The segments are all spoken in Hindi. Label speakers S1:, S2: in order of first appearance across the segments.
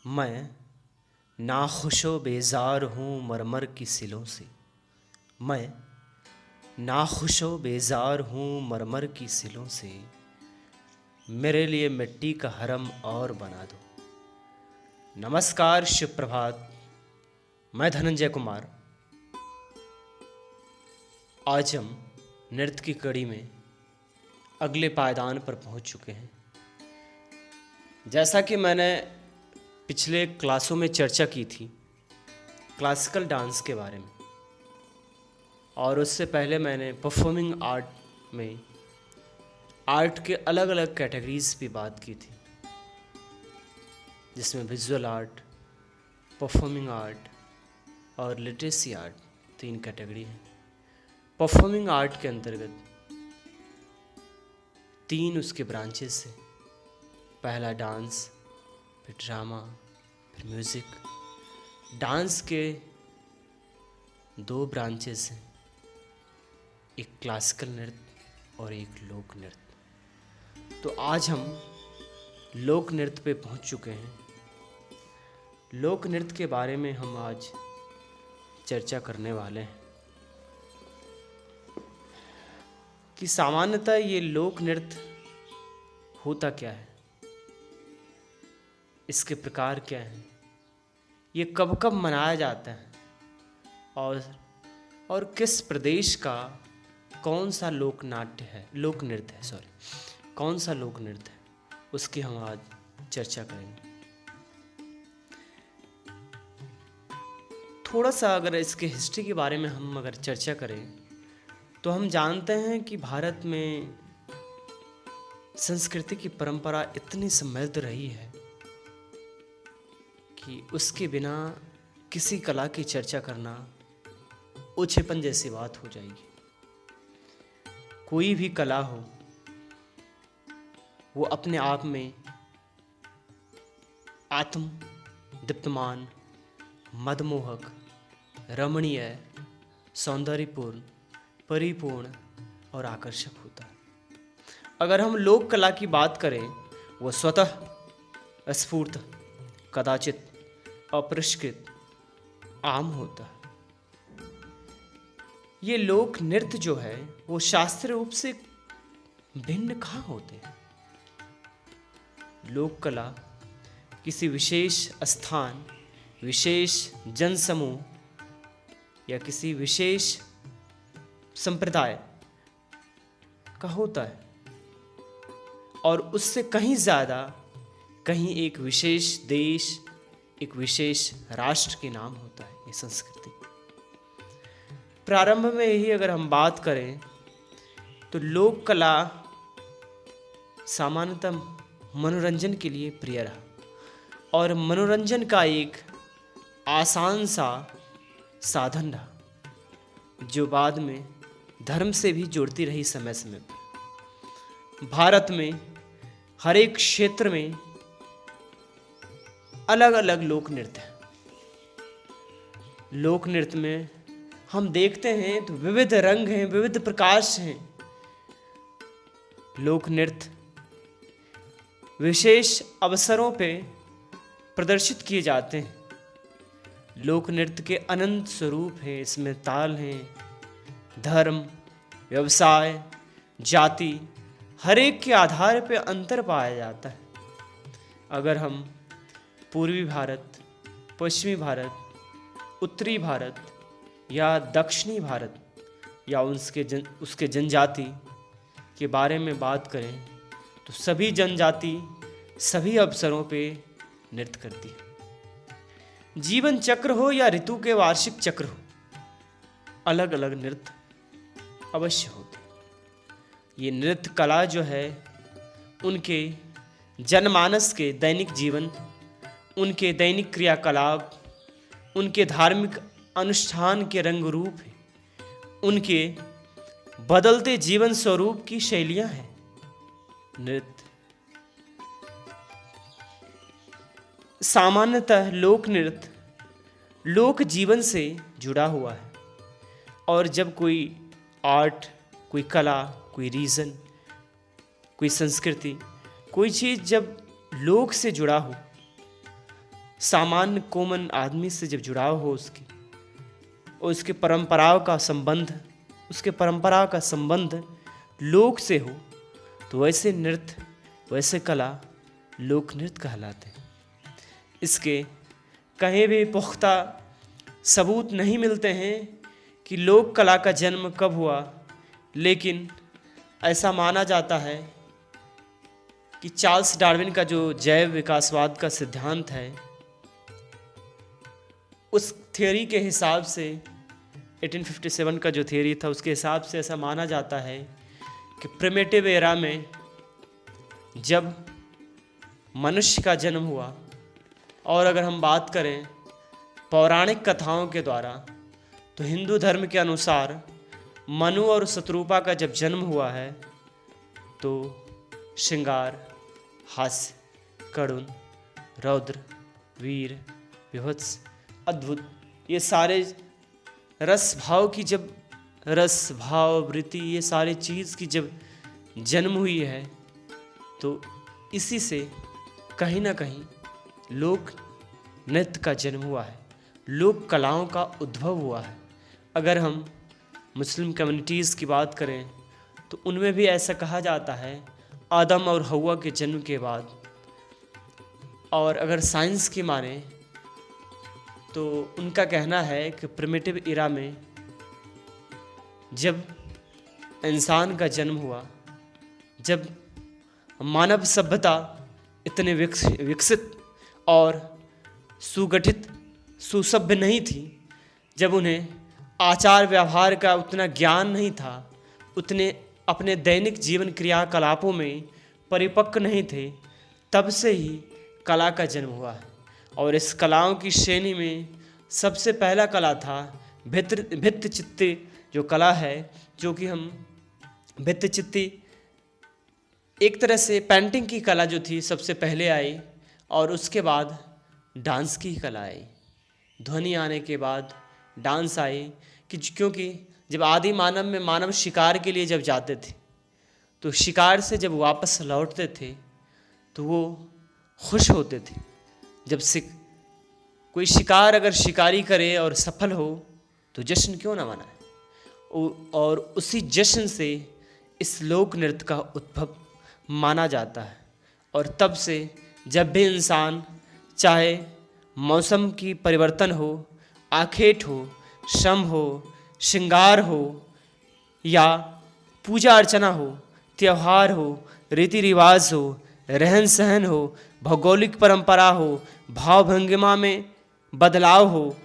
S1: मैं नाखुशो बेजार हूँ मरमर की सिलों से। मैं नाखुशो बेजार हूँ मरमर की सिलों से। मेरे लिए मिट्टी का हरम और बना दो। नमस्कार, शुभ प्रभात। मैं धनंजय कुमार। आज हम नृत्य की कड़ी में अगले पायदान पर पहुंच चुके हैं। जैसा कि मैंने पिछले क्लासों में चर्चा की थी क्लासिकल डांस के बारे में, और उससे पहले मैंने परफॉर्मिंग आर्ट में आर्ट के अलग अलग कैटेगरीज पे बात की थी, जिसमें विजुअल आर्ट, परफॉर्मिंग आर्ट और लिटरेसी आर्ट 3 कैटेगरी हैं। परफॉर्मिंग आर्ट के अंतर्गत 3 उसके ब्रांचेस हैं। पहला डांस, फिर ड्रामा, फिर म्यूज़िक। डांस के 2 ब्रांचेस हैं, एक क्लासिकल नृत्य और एक लोक नृत्य। तो आज हम लोक नृत्य पे पहुंच चुके हैं। लोक नृत्य के बारे में हम आज चर्चा करने वाले हैं कि सामान्यतः ये लोक नृत्य होता क्या है, इसके प्रकार क्या हैं, ये कब कब मनाया जाता है और किस प्रदेश का कौन सा लोक नृत्य है, कौन सा लोक नृत्य है, उसकी हम आज चर्चा करेंगे। थोड़ा सा अगर इसके हिस्ट्री के बारे में हम अगर चर्चा करें तो हम जानते हैं कि भारत में संस्कृति की परंपरा इतनी समृद्ध रही है कि उसके बिना किसी कला की चर्चा करना ओछेपन जैसी बात हो जाएगी। कोई भी कला हो वो अपने आप में आत्म दीप्तमान, मदमोहक, रमणीय, सौंदर्यपूर्ण, परिपूर्ण और आकर्षक होता है। अगर हम लोक कला की बात करें, वो स्वतः स्फूर्त, कदाचित अपरिष्कृत, आम होता है। ये लोक नृत्य जो है वो शास्त्रीय रूप से भिन्न कहाँ होते हैं। लोक कला किसी विशेष स्थान, विशेष जनसमूह या किसी विशेष संप्रदाय का होता है, और उससे कहीं ज़्यादा कहीं एक विशेष देश, एक विशेष राष्ट्र के नाम होता है ये संस्कृति। प्रारंभ में ही अगर हम बात करें तो लोक कला सामान्यतः मनोरंजन के लिए प्रिय रहा और मनोरंजन का एक आसान सा साधन रहा, जो बाद में धर्म से भी जुड़ती रही समय समय पर। भारत में हर एक क्षेत्र में अलग अलग लोक नृत्य हैं। लोक नृत्य में हम देखते हैं तो विविध रंग हैं, विविध प्रकाश हैं। लोक नृत्य विशेष अवसरों पे प्रदर्शित किए जाते हैं। लोक नृत्य के अनंत स्वरूप हैं। इसमें ताल हैं, धर्म, व्यवसाय, जाति, हर एक के आधार पे अंतर पाया जाता है। अगर हम पूर्वी भारत, पश्चिमी भारत, उत्तरी भारत या दक्षिणी भारत या उसके जनजाति के बारे में बात करें तो सभी जनजाति सभी अवसरों पे नृत्य करती है। जीवन चक्र हो या ऋतु के वार्षिक चक्र हो, अलग अलग नृत्य अवश्य होते हैं। ये नृत्य कला जो है उनके जनमानस के दैनिक जीवन, उनके दैनिक क्रियाकलाप, उनके धार्मिक अनुष्ठान के रंग रूप हैं, उनके बदलते जीवन स्वरूप की शैलियां हैं। नृत्य सामान्यतः लोक नृत्य लोक जीवन से जुड़ा हुआ है, और जब कोई आर्ट, कोई कला, कोई रीजन, कोई संस्कृति, कोई चीज़ जब लोक से जुड़ा हो, सामान्य कॉमन आदमी से जब जुड़ाव हो उसकी परंपराओं का संबंध, उसके परंपरा का संबंध लोक से हो, तो वैसे नृत्य, वैसे कला लोक नृत्य कहलाते हैं। इसके कहीं भी पुख्ता सबूत नहीं मिलते हैं कि लोक कला का जन्म कब हुआ, लेकिन ऐसा माना जाता है कि चार्ल्स डार्विन का जो जैव विकासवाद का सिद्धांत है, उस थियोरी के हिसाब से 1857 का जो थियोरी था उसके हिसाब से ऐसा माना जाता है कि प्रिमिटिव एरा में जब मनुष्य का जन्म हुआ, और अगर हम बात करें पौराणिक कथाओं के द्वारा, तो हिंदू धर्म के अनुसार मनु और शत्रुपा का जब जन्म हुआ है तो श्रृंगार, हास्य, करुण, रौद्र, वीर, विभत्स, अद्भुत, ये सारे रस भाव वृत्ति, ये सारे चीज़ की जब जन्म हुई है, तो इसी से कहीं ना कहीं लोक नृत्य का जन्म हुआ है, लोक कलाओं का उद्भव हुआ है। अगर हम मुस्लिम कम्युनिटीज़ की बात करें तो उनमें भी ऐसा कहा जाता है आदम और हव्वा के जन्म के बाद। और अगर साइंस की माने तो उनका कहना है कि प्रिमिटिव इरा में जब इंसान का जन्म हुआ, जब मानव सभ्यता इतने विकसित और सुगठित सुसभ्य नहीं थी, जब उन्हें आचार व्यवहार का उतना ज्ञान नहीं था, उतने अपने दैनिक जीवन क्रियाकलापों में परिपक्व नहीं थे, तब से ही कला का जन्म हुआ है। और इस कलाओं की श्रेणी में सबसे पहला कला था भित्त चित्ती जो कला है, जो कि हम भित्त चित्ती एक तरह से पेंटिंग की कला जो थी सबसे पहले आई, और उसके बाद डांस की कला आई। ध्वनि आने के बाद डांस आई, क्योंकि जब आदि मानव में मानव शिकार के लिए जब जाते थे, तो शिकार से जब वापस लौटते थे तो वो खुश होते थे। जब कोई शिकार अगर शिकारी करे और सफल हो तो जश्न क्यों ना मनाए, और उसी जश्न से इस लोक नृत्य का उद्भव माना जाता है। और तब से जब भी इंसान, चाहे मौसम की परिवर्तन हो, आखेट हो, श्रम हो, श्रृंगार हो, या पूजा अर्चना हो, त्यौहार हो, रीति रिवाज हो, रहन सहन हो, भौगोलिक परंपरा हो, भाव भंगिमा में बदलाव हो,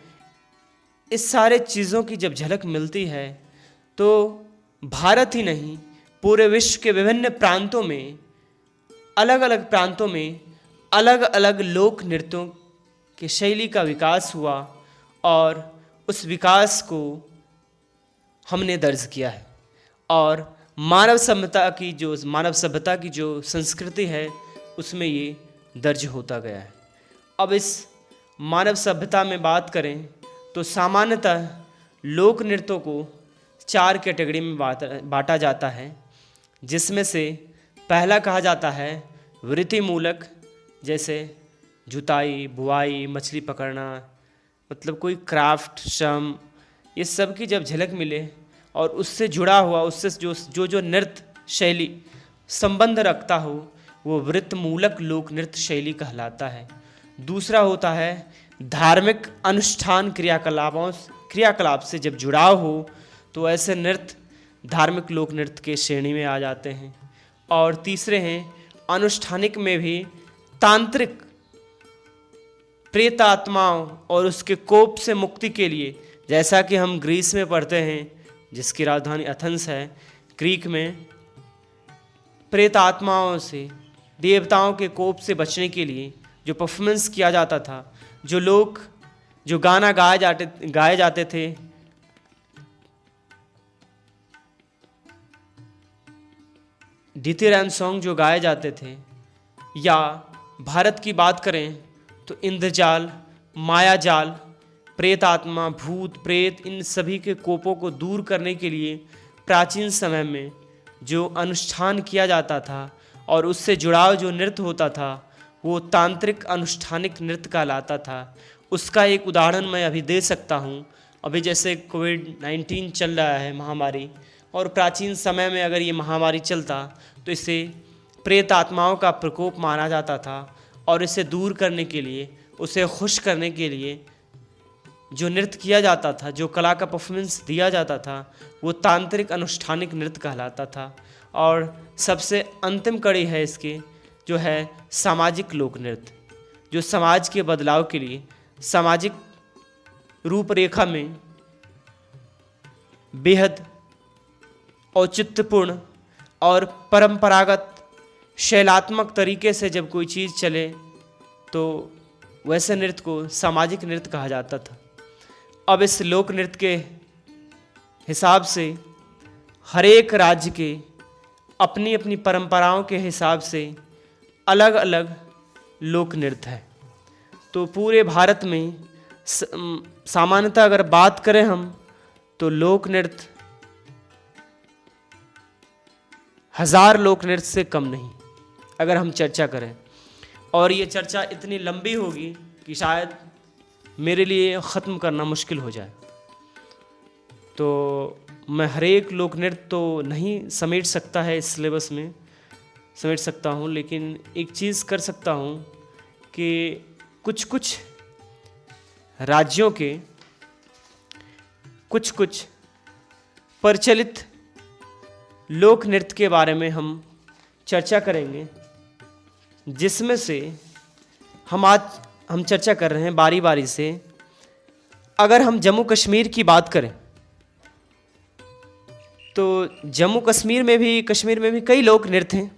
S1: इस सारे चीज़ों की जब झलक मिलती है तो भारत ही नहीं पूरे विश्व के विभिन्न प्रांतों में, अलग अलग प्रांतों में अलग अलग लोक नृत्यों की शैली का विकास हुआ, और उस विकास को हमने दर्ज किया है। और मानव सभ्यता की जो संस्कृति है उसमें ये दर्ज होता गया है। अब इस मानव सभ्यता में बात करें तो सामान्यतः लोक नृत्यों को 4 कैटेगरी में बांटा जाता है, जिसमें से पहला कहा जाता है वृत्ति मूलक, जैसे जुताई, बुआई, मछली पकड़ना, मतलब कोई क्राफ्ट, श्रम, ये सब की जब झलक मिले और उससे जुड़ा हुआ, उससे जो नृत्य शैली संबंध रखता हो, वो वृत्त मूलक लोक नृत्य शैली कहलाता है। दूसरा होता है धार्मिक अनुष्ठान क्रियाकलाप से जब जुड़ाव हो, तो ऐसे नृत्य धार्मिक लोक नृत्य के श्रेणी में आ जाते हैं। और तीसरे हैं अनुष्ठानिक में भी तांत्रिक, प्रेत आत्माओं और उसके कोप से मुक्ति के लिए, जैसा कि हम ग्रीस में पढ़ते हैं, जिसकी राजधानी एथेंस है, ग्रीक में प्रेत आत्माओं से, देवताओं के कोप से बचने के लिए जो परफॉर्मेंस किया जाता था, जो गाना गाए जाते थे, डिथिरैन सॉन्ग जो गाए जाते थे, या भारत की बात करें तो इंद्रजाल, मायाजाल, प्रेत आत्मा, भूत प्रेत, इन सभी के कोपों को दूर करने के लिए प्राचीन समय में जो अनुष्ठान किया जाता था और उससे जुड़ाव जो नृत्य होता था, वो तांत्रिक अनुष्ठानिक नृत्य कहलाता था। उसका एक उदाहरण मैं अभी दे सकता हूँ। अभी जैसे कोविड-19 चल रहा है महामारी, और प्राचीन समय में अगर ये महामारी चलता तो इसे प्रेत आत्माओं का प्रकोप माना जाता था, और इसे दूर करने के लिए, उसे खुश करने के लिए जो नृत्य किया जाता था, जो कला का परफॉर्मेंस दिया जाता था, वो तांत्रिक अनुष्ठानिक नृत्य कहलाता था। और सबसे अंतिम कड़ी है इसके, जो है सामाजिक लोक नृत्य, जो समाज के बदलाव के लिए सामाजिक रूपरेखा में बेहद औचित्यपूर्ण और परंपरागत शैलात्मक तरीके से जब कोई चीज़ चले तो वैसे नृत्य को सामाजिक नृत्य कहा जाता था। अब इस लोक नृत्य के हिसाब से हर एक राज्य के अपनी अपनी परंपराओं के हिसाब से अलग अलग लोक नृत्य है। तो पूरे भारत में सामान्यतः अगर बात करें हम, तो लोक नृत्य 1000 लोक नृत्य से कम नहीं, अगर हम चर्चा करें। और ये चर्चा इतनी लंबी होगी कि शायद मेरे लिए ख़त्म करना मुश्किल हो जाए। तो मैं हर एक लोक नृत्य तो नहीं समेट सकता है, इस सिलेबस में समेट सकता हूँ, लेकिन एक चीज़ कर सकता हूँ कि कुछ कुछ राज्यों के कुछ कुछ प्रचलित लोक नृत्य के बारे में हम चर्चा करेंगे, जिसमें से हम चर्चा कर रहे हैं बारी बारी से। अगर हम जम्मू कश्मीर की बात करें तो जम्मू कश्मीर में भी कई लोक नृत्य हैं।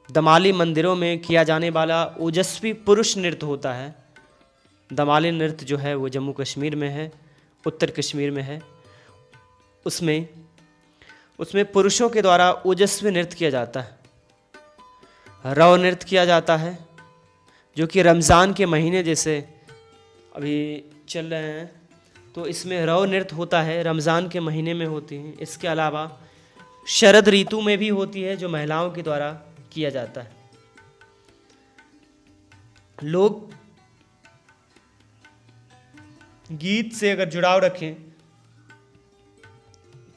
S1: दमाली मंदिरों में किया जाने वाला ओजस्वी पुरुष नृत्य होता है। दमाली नृत्य जो है वो जम्मू कश्मीर में है, उत्तर कश्मीर में है। उसमें पुरुषों के द्वारा ओजस्वी नृत्य किया जाता है। रव नृत्य किया जाता है, जो कि रमज़ान के महीने जैसे अभी चल रहे हैं, तो इसमें रव नृत्य होता है, रमज़ान के महीने में होती हैं। इसके अलावा शरद ऋतु में भी होती है, जो महिलाओं के द्वारा किया जाता है। लोग गीत से अगर जुड़ाव रखें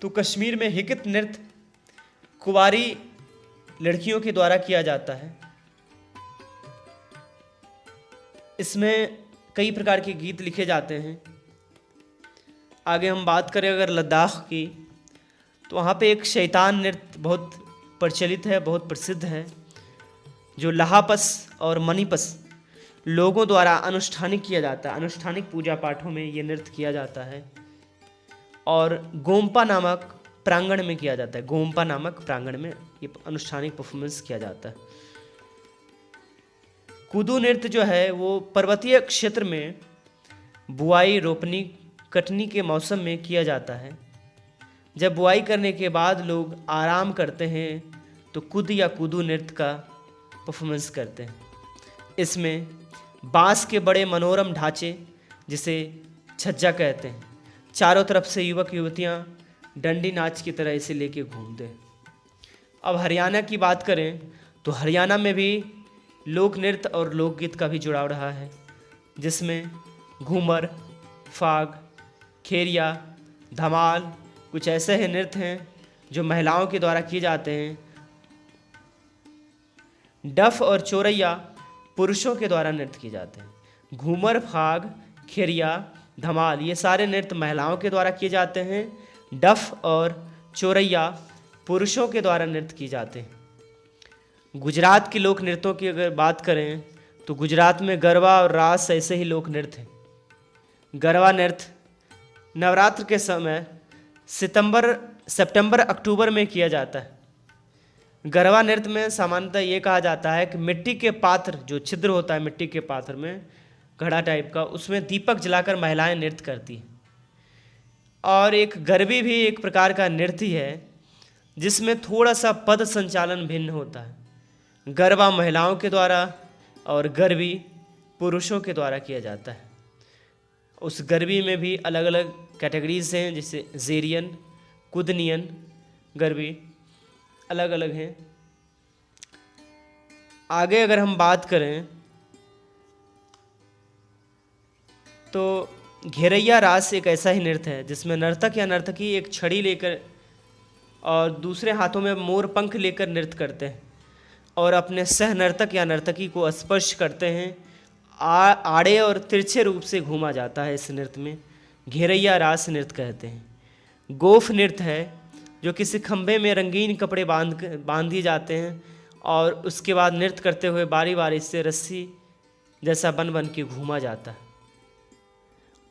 S1: तो कश्मीर में हिकत नृत्य कुंवारी लड़कियों के द्वारा किया जाता है। इसमें कई प्रकार के गीत लिखे जाते हैं। आगे हम बात करें अगर लद्दाख की, तो वहाँ पे एक शैतान नृत्य बहुत प्रचलित है, बहुत प्रसिद्ध है, जो लहापस और मणिपस लोगों द्वारा अनुष्ठानिक किया जाता है। अनुष्ठानिक पूजा पाठों में ये नृत्य किया जाता है और गोम्पा नामक प्रांगण में किया जाता है। गोम्पा नामक प्रांगण में ये अनुष्ठानिक परफॉर्मेंस किया जाता है। कूदू नृत्य जो है वो पर्वतीय क्षेत्र में बुआई, रोपनी, कटनी के मौसम में किया जाता है। जब बुआई करने के बाद लोग आराम करते हैं तो कुद या कूदू नृत्य का परफॉर्मेंस करते हैं। इसमें बांस के बड़े मनोरम ढांचे, जिसे छज्जा कहते हैं, चारों तरफ से युवक युवतियां डंडी नाच की तरह इसे लेके घूमते हैं। अब हरियाणा की बात करें तो हरियाणा में भी लोक नृत्य और लोकगीत का भी जुड़ाव रहा है, जिसमें घूमर, फाग, खेरिया, धमाल कुछ ऐसे हैं नृत्य हैं जो महिलाओं के द्वारा किए जाते हैं। डफ और चोरैया पुरुषों के द्वारा नृत्य किए जाते हैं। घूमर, फाग, खेरिया, धमाल ये सारे नृत्य महिलाओं के द्वारा किए जाते हैं। डफ और चोरैया पुरुषों के द्वारा नृत्य किए जाते हैं। गुजरात की लोक नृत्यों की अगर बात करें तो गुजरात में गरबा और रास ऐसे ही लोक नृत्य हैं। गरबा नृत्य नवरात्र के समय सितंबर अक्टूबर में किया जाता है। गरबा नृत्य में सामान्यतः ये कहा जाता है कि मिट्टी के पात्र, जो छिद्र होता है मिट्टी के पात्र में, घड़ा टाइप का, उसमें दीपक जलाकर महिलाएं नृत्य करती हैं। और एक गरबी भी एक प्रकार का नृत्य है, जिसमें थोड़ा सा पद संचालन भिन्न होता है। गरबा महिलाओं के द्वारा और गरबी पुरुषों के द्वारा किया जाता है। उस गरबी में भी अलग अलग कैटेगरीज हैं, जैसे जेरियन, कुदनियन गरबी अलग अलग हैं। आगे अगर हम बात करें तो घेरैया रास एक ऐसा ही नृत्य है जिसमें नर्तक या नर्तकी एक छड़ी लेकर और दूसरे हाथों में मोर पंख लेकर नृत्य करते हैं और अपने सह नर्तक या नर्तकी को स्पर्श करते हैं। आड़े और तिरछे रूप से घूमा जाता है। इस नृत्य में घेरैया रास नृत्य कहते हैं। गोफ नृत्य है जो किसी खंभे में रंगीन कपड़े बांध दिए जाते हैं और उसके बाद नृत्य करते हुए बारी बारी से रस्सी जैसा बन बन के घूमा जाता है।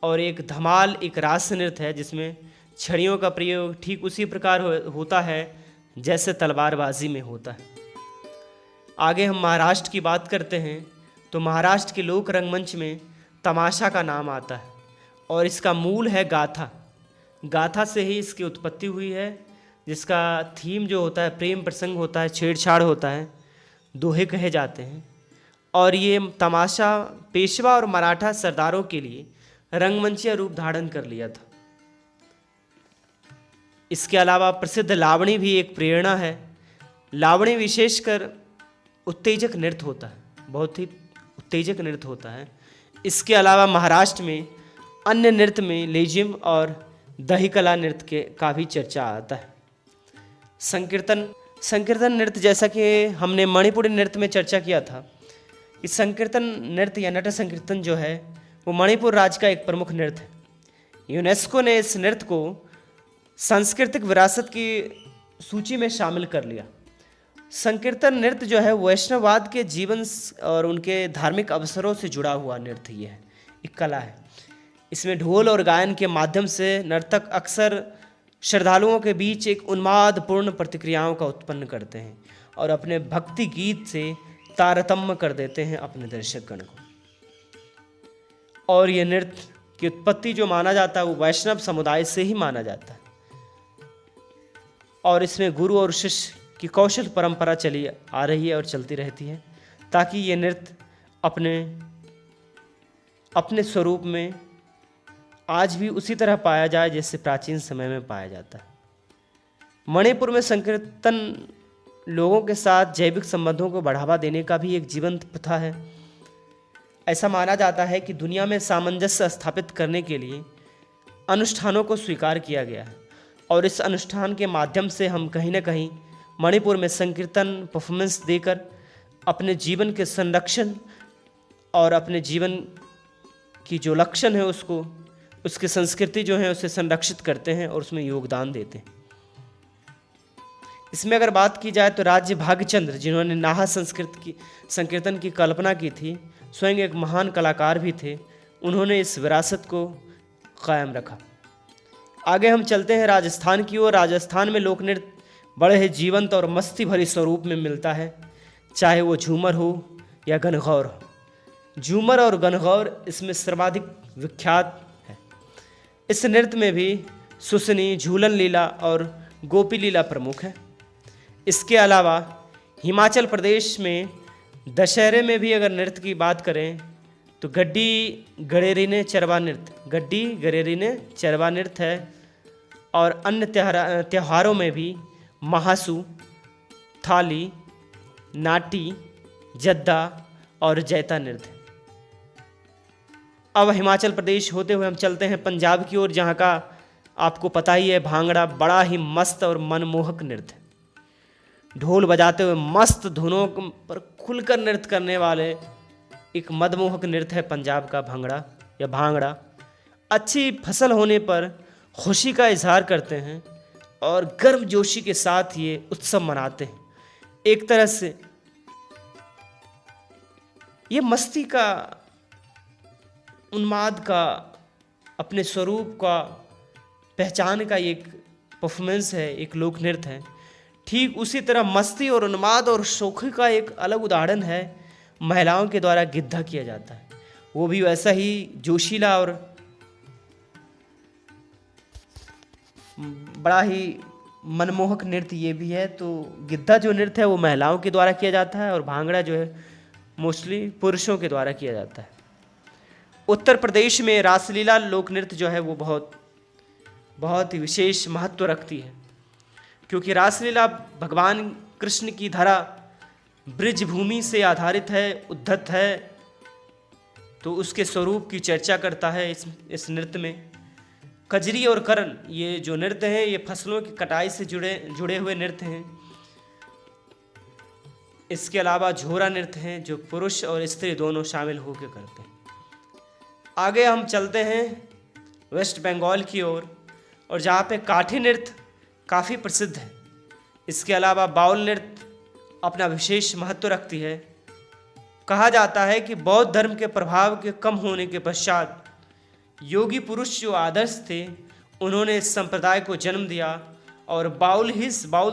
S1: और एक धमाल एक रास नृत्य है जिसमें छड़ियों का प्रयोग ठीक उसी प्रकार होता है जैसे तलवारबाजी में होता है। आगे हम महाराष्ट्र की बात करते हैं तो महाराष्ट्र के लोक रंगमंच में तमाशा का नाम आता है और इसका मूल है गाथा। गाथा से ही इसकी उत्पत्ति हुई है, जिसका थीम जो होता है प्रेम प्रसंग होता है, छेड़छाड़ होता है, दोहे कहे जाते हैं। और ये तमाशा पेशवा और मराठा सरदारों के लिए रंगमंचीय रूप धारण कर लिया था। इसके अलावा प्रसिद्ध लावणी भी एक प्रेरणा है। लावणी विशेषकर उत्तेजक नृत्य होता है, बहुत ही उत्तेजक नृत्य होता है। इसके अलावा महाराष्ट्र में अन्य नृत्य में लेजिम और दही कला नृत्य का भी चर्चा आता है। संकीर्तन नृत्य, जैसा कि हमने मणिपुरी नृत्य में चर्चा किया था, इस संकीर्तन नृत्य या नट संकीर्तन जो है वो मणिपुर राज्य का एक प्रमुख नृत्य है। यूनेस्को ने इस नृत्य को सांस्कृतिक विरासत की सूची में शामिल कर लिया। संकीर्तन नृत्य जो है वैष्णववाद के जीवन और उनके धार्मिक अवसरों से जुड़ा हुआ नृत्य ये है, एक कला है। इसमें ढोल और गायन के माध्यम से नर्तक अक्सर श्रद्धालुओं के बीच एक उन्मादपूर्ण प्रतिक्रियाओं का उत्पन्न करते हैं और अपने भक्ति गीत से तारतम्य कर देते हैं अपने दर्शकगण को। और ये नृत्य की उत्पत्ति जो माना जाता है वो वैष्णव समुदाय से ही माना जाता है और इसमें गुरु और शिष्य की कौशल परंपरा चली आ रही है और चलती रहती है, ताकि ये नृत्य अपने स्वरूप में आज भी उसी तरह पाया जाए जैसे प्राचीन समय में पाया जाता है। मणिपुर में संकीर्तन लोगों के साथ जैविक संबंधों को बढ़ावा देने का भी एक जीवंत प्रथा है। ऐसा माना जाता है कि दुनिया में सामंजस्य स्थापित करने के लिए अनुष्ठानों को स्वीकार किया गया है और इस अनुष्ठान के माध्यम से हम कहीं ना कहीं मणिपुर में संकीर्तन परफॉर्मेंस देकर अपने जीवन के संरक्षण और अपने जीवन की जो लक्षण है उसकी संस्कृति जो है उसे संरक्षित करते हैं और उसमें योगदान देते हैं। इसमें अगर बात की जाए तो राज्य भाग्यचंद्र, जिन्होंने नाहा संकीर्तन की कल्पना की थी, स्वयं एक महान कलाकार भी थे। उन्होंने इस विरासत को कायम रखा। आगे हम चलते हैं राजस्थान की ओर। राजस्थान में लोक नृत्य बड़े ही जीवंत और मस्ती भरी स्वरूप में मिलता है, चाहे वो झूमर हो या गणगौर हो। झूमर और गणगौर इसमें सर्वाधिक विख्यात है। इस नृत्य में भी सुसनी, झूलन लीला और गोपी लीला प्रमुख है। इसके अलावा हिमाचल प्रदेश में दशहरे में भी अगर नृत्य की बात करें तो गड्डी गड़ेरीने चरवा नृत्य है और अन्य त्योहारों में भी महासू, थाली, नाटी, जद्दा और जैता नृत्य। अब हिमाचल प्रदेश होते हुए हम चलते हैं पंजाब की ओर, जहाँ का आपको पता ही है भांगड़ा बड़ा ही मस्त और मनमोहक नृत्य। ढोल बजाते हुए मस्त धुनों पर खुलकर नृत्य करने वाले एक मदमोहक नृत्य है पंजाब का भांगड़ा। अच्छी फसल होने पर खुशी का इजहार करते हैं और गर्मजोशी के साथ ये उत्सव मनाते हैं। एक तरह से ये मस्ती का, उन्माद का, अपने स्वरूप का पहचान का एक परफॉर्मेंस है, एक लोक नृत्य है। ठीक उसी तरह मस्ती और उन्माद और शौक का एक अलग उदाहरण है, महिलाओं के द्वारा गिद्धा किया जाता है। वो भी वैसा ही जोशीला और बड़ा ही मनमोहक नृत्य ये भी है। तो गिद्धा जो नृत्य है वो महिलाओं के द्वारा किया जाता है और भांगड़ा जो है मोस्टली पुरुषों के द्वारा किया जाता है। उत्तर प्रदेश में रासलीला लोक नृत्य जो है वो बहुत ही विशेष महत्व रखती है, क्योंकि रासलीला भगवान कृष्ण की धरा ब्रिज भूमि से आधारित है, उद्धत है, तो उसके स्वरूप की चर्चा करता है इस नृत्य में। कजरी और करण, ये जो नृत्य हैं ये फसलों की कटाई से जुड़े हुए नृत्य हैं। इसके अलावा झोरा नृत्य हैं जो पुरुष और स्त्री दोनों शामिल होकर करते हैं। आगे हम चलते हैं वेस्ट बंगाल की ओर, और जहाँ पे काठी नृत्य काफ़ी प्रसिद्ध है। इसके अलावा बाउल नृत्य अपना विशेष महत्व रखती है। कहा जाता है कि बौद्ध धर्म के प्रभाव के कम होने के पश्चात योगी पुरुष जो आदर्श थे उन्होंने इस संप्रदाय को जन्म दिया, और बाउल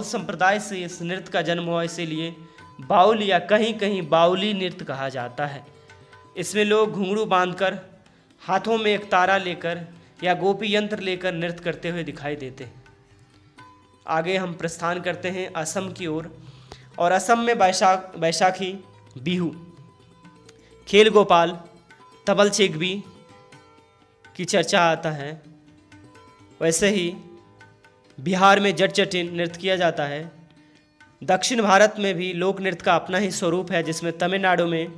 S1: संप्रदाय से इस नृत्य का जन्म हुआ। इसीलिए बाउल या कहीं कहीं बाउली नृत्य कहा जाता है। इसमें लोग घुंघरू बांधकर, हाथों में एक तारा लेकर या गोपी यंत्र लेकर नृत्य करते हुए दिखाई देते हैं। आगे हम प्रस्थान करते हैं असम की ओर, और असम में बैसाखी, बिहू, खेल गोपाल, तबल चेगबी की चर्चा आता है। वैसे ही बिहार में जट जटिन नृत्य किया जाता है। दक्षिण भारत में भी लोक नृत्य का अपना ही स्वरूप है, जिसमें तमिलनाडु में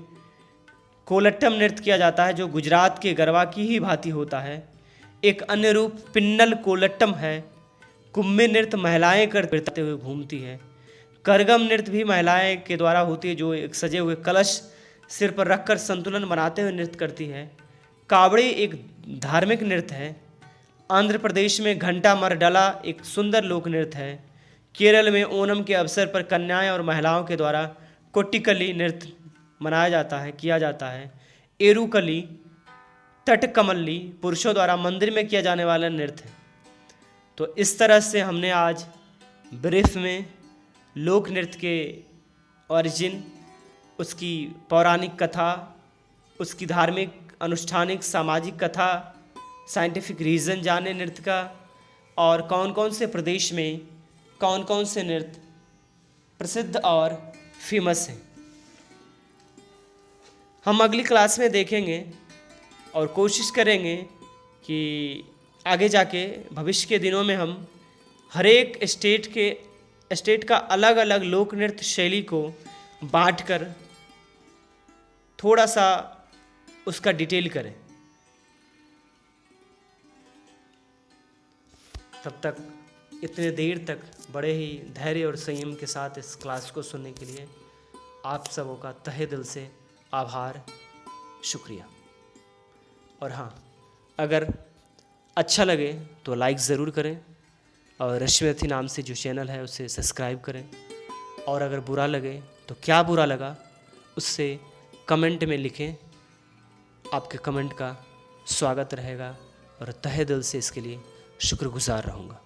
S1: कोलट्टम नृत्य किया जाता है जो गुजरात के गरबा की ही भांति होता है। एक अन्य रूप पिन्नल कोलट्टम है। कुम्भी नृत्य महिलाएं करते हुए घूमती है। करगम नृत्य भी महिलाएं के द्वारा होती है, जो एक सजे हुए कलश सिर पर रखकर संतुलन बनाते हुए नृत्य करती है। कावड़ी एक धार्मिक नृत्य है। आंध्र प्रदेश में घंटा मरडला एक सुंदर लोक नृत्य है। केरल में ओणम के अवसर पर कन्याएं और महिलाओं के द्वारा कोट्टिकली नृत्य किया जाता है। एरुकली, तटकमल्ली पुरुषों द्वारा मंदिर में किया जाने वाला नृत्य है। तो इस तरह से हमने आज ब्रीफ में लोक नृत्य के ओरिजिन, उसकी पौराणिक कथा, उसकी धार्मिक, अनुष्ठानिक, सामाजिक कथा, साइंटिफिक रीज़न जाने नृत्य का, और कौन कौन से प्रदेश में कौन कौन से नृत्य प्रसिद्ध और फेमस हैं। हम अगली क्लास में देखेंगे और कोशिश करेंगे कि आगे जाके भविष्य के दिनों में हम हर एक स्टेट का अलग अलग लोक नृत्य शैली को बांटकर थोड़ा सा उसका डिटेल करें। तब तक इतने देर तक बड़े ही धैर्य और संयम के साथ इस क्लास को सुनने के लिए आप सबों का तहे दिल से आभार, शुक्रिया। और हाँ, अगर अच्छा लगे तो लाइक ज़रूर करें, और रश्मिरथी नाम से जो चैनल है उसे सब्सक्राइब करें। और अगर बुरा लगे तो क्या बुरा लगा उससे कमेंट में लिखें। आपके कमेंट का स्वागत रहेगा और तहे दिल से इसके लिए शुक्रगुजार रहूँगा।